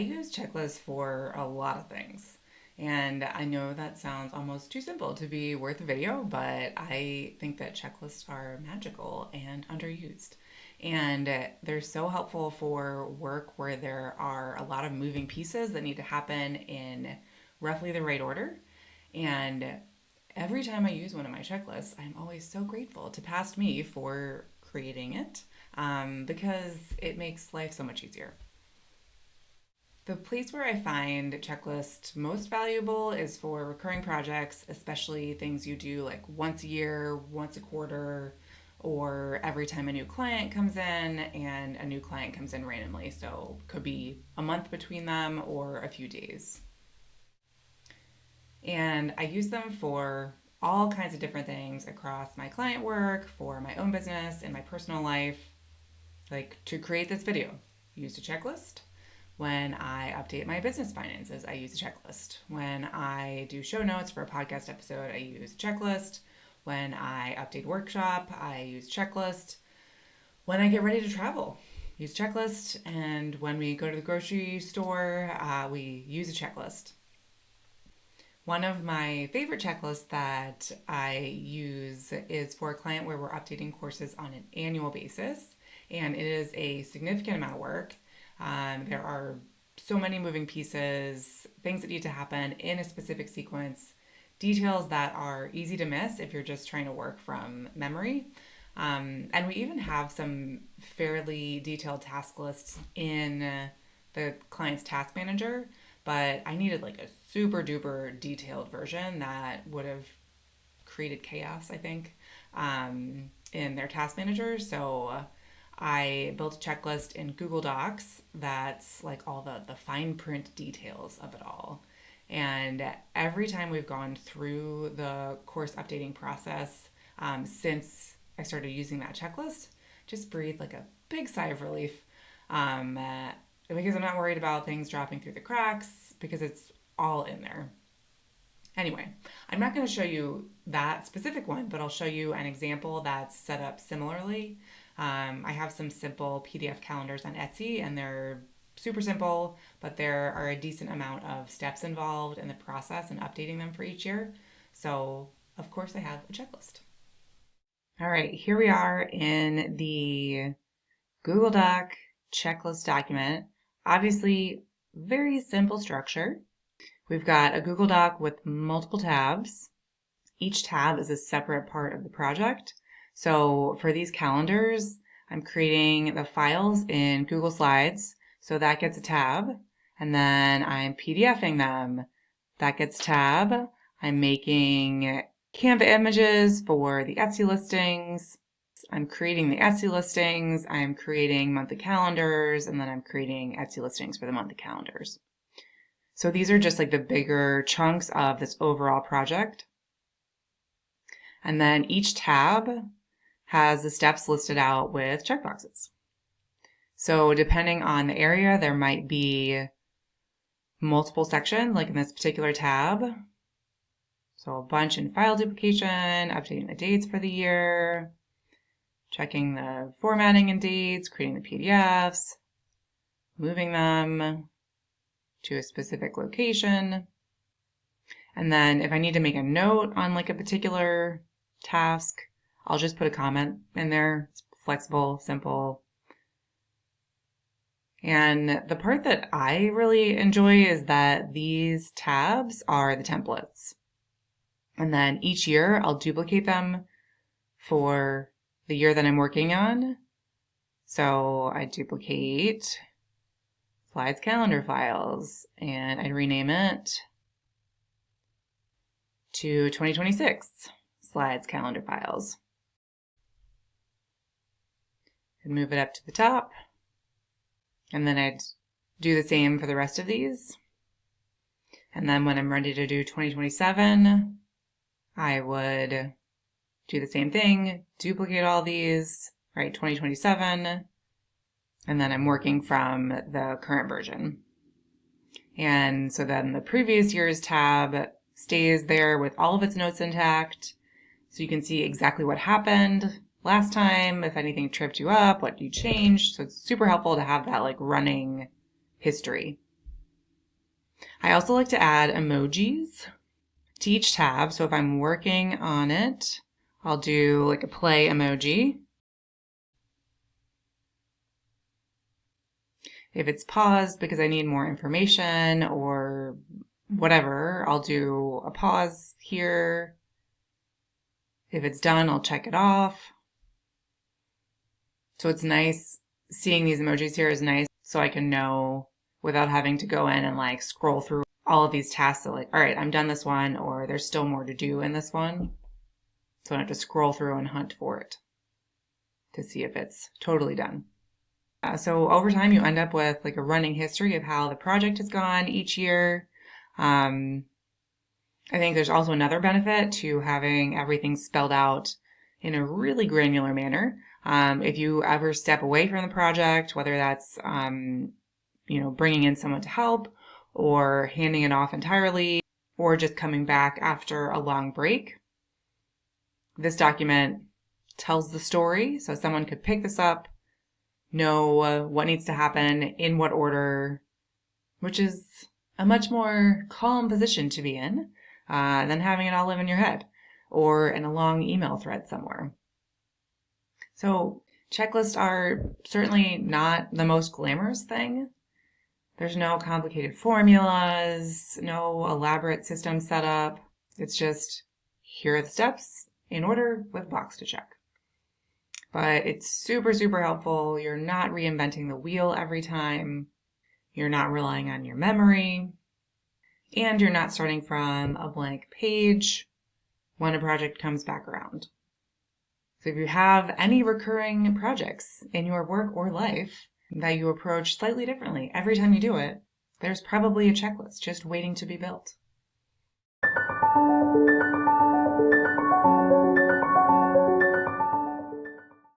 use checklists for a lot of things. And I know that sounds almost too simple to be worth a video, but I think that checklists are magical and underused. And they're so helpful for work where there are a lot of moving pieces that need to happen in roughly the right order. And every time I use one of my checklists, I'm always so grateful to past me for creating it because it makes life so much easier. The place where I find checklist most valuable is for recurring projects, especially things you do like once a year, once a quarter, or every time a new client comes in, and a new client comes in randomly. So it could be a month between them or a few days. And I use them for all kinds of different things across my client work, for my own business, and my personal life. Like to create this video, use a checklist. When I update my business finances, I use a checklist. When I do show notes for a podcast episode, I use a checklist. When I update workshop, I use checklist. When I get ready to travel, use checklist. And when we go to the grocery store, we use a checklist. One of my favorite checklists that I use is for a client where we're updating courses on an annual basis, and it is a significant amount of work. There are so many moving pieces, things that need to happen in a specific sequence, details that are easy to miss if you're just trying to work from memory. And we even have some fairly detailed task lists in the client's task manager, but I needed like a super duper detailed version that would have created chaos, I think, in their task manager. So I built a checklist in Google Docs that's like all the fine print details of it all. And every time we've gone through the course updating process since I started using that checklist, just breathe like a big sigh of relief because I'm not worried about things dropping through the cracks because it's all in there. Anyway, I'm not going to show you that specific one, but I'll show you an example that's set up similarly. I have some simple PDF calendars on Etsy, and they're super simple, but there are a decent amount of steps involved in the process and updating them for each year. So, of course, I have a checklist. All right, here we are in the Google Doc checklist document. Obviously, very simple structure. We've got a Google Doc with multiple tabs. Each tab is a separate part of the project. So for these calendars, I'm creating the files in Google Slides. So that gets a tab. And then I'm PDFing them. That gets a tab. I'm making Canva images for the Etsy listings. I'm creating the Etsy listings. I'm creating monthly calendars. And then I'm creating Etsy listings for the monthly calendars. So these are just like the bigger chunks of this overall project. And then each tab has the steps listed out with checkboxes. So depending on the area, there might be multiple sections, like in this particular tab. So a bunch in file duplication, updating the dates for the year, checking the formatting and dates, creating the PDFs, moving them to a specific location. And then if I need to make a note on like a particular task, I'll just put a comment in there. It's flexible, simple. And the part that I really enjoy is that these tabs are the templates. And then each year I'll duplicate them for the year that I'm working on. So I duplicate slides calendar files and I rename it to 2026 slides calendar files. And move it up to the top. And then I'd do the same for the rest of these. And then when I'm ready to do 2027, I would do the same thing, duplicate all these, write 2027, and then I'm working from the current version. And so then the previous year's tab stays there with all of its notes intact. So you can see exactly what happened last time, if anything tripped you up, what you changed. So it's super helpful to have that like running history. I also like to add emojis to each tab. So if I'm working on it, I'll do like a play emoji. If it's paused because I need more information or whatever, I'll do a pause here. If it's done, I'll check it off. So it's nice seeing these emojis here is nice so I can know without having to go in and like scroll through all of these tasks. So like, all right, I'm done this one, or there's still more to do in this one. So I don't have to scroll through and hunt for it to see if it's totally done. So over time, you end up with like a running history of how the project has gone each year. I think there's also another benefit to having everything spelled out in a really granular manner. If you ever step away from the project, whether that's, bringing in someone to help or handing it off entirely or just coming back after a long break, this document tells the story. So someone could pick this up, know what needs to happen, in what order, which is a much more calm position to be in than having it all live in your head or in a long email thread somewhere. So checklists are certainly not the most glamorous thing. There's no complicated formulas, no elaborate system setup. It's just, here are the steps in order with a box to check. But it's super, super helpful. You're not reinventing the wheel every time. You're not relying on your memory. And you're not starting from a blank page when a project comes back around. So if you have any recurring projects in your work or life that you approach slightly differently every time you do it, there's probably a checklist just waiting to be built.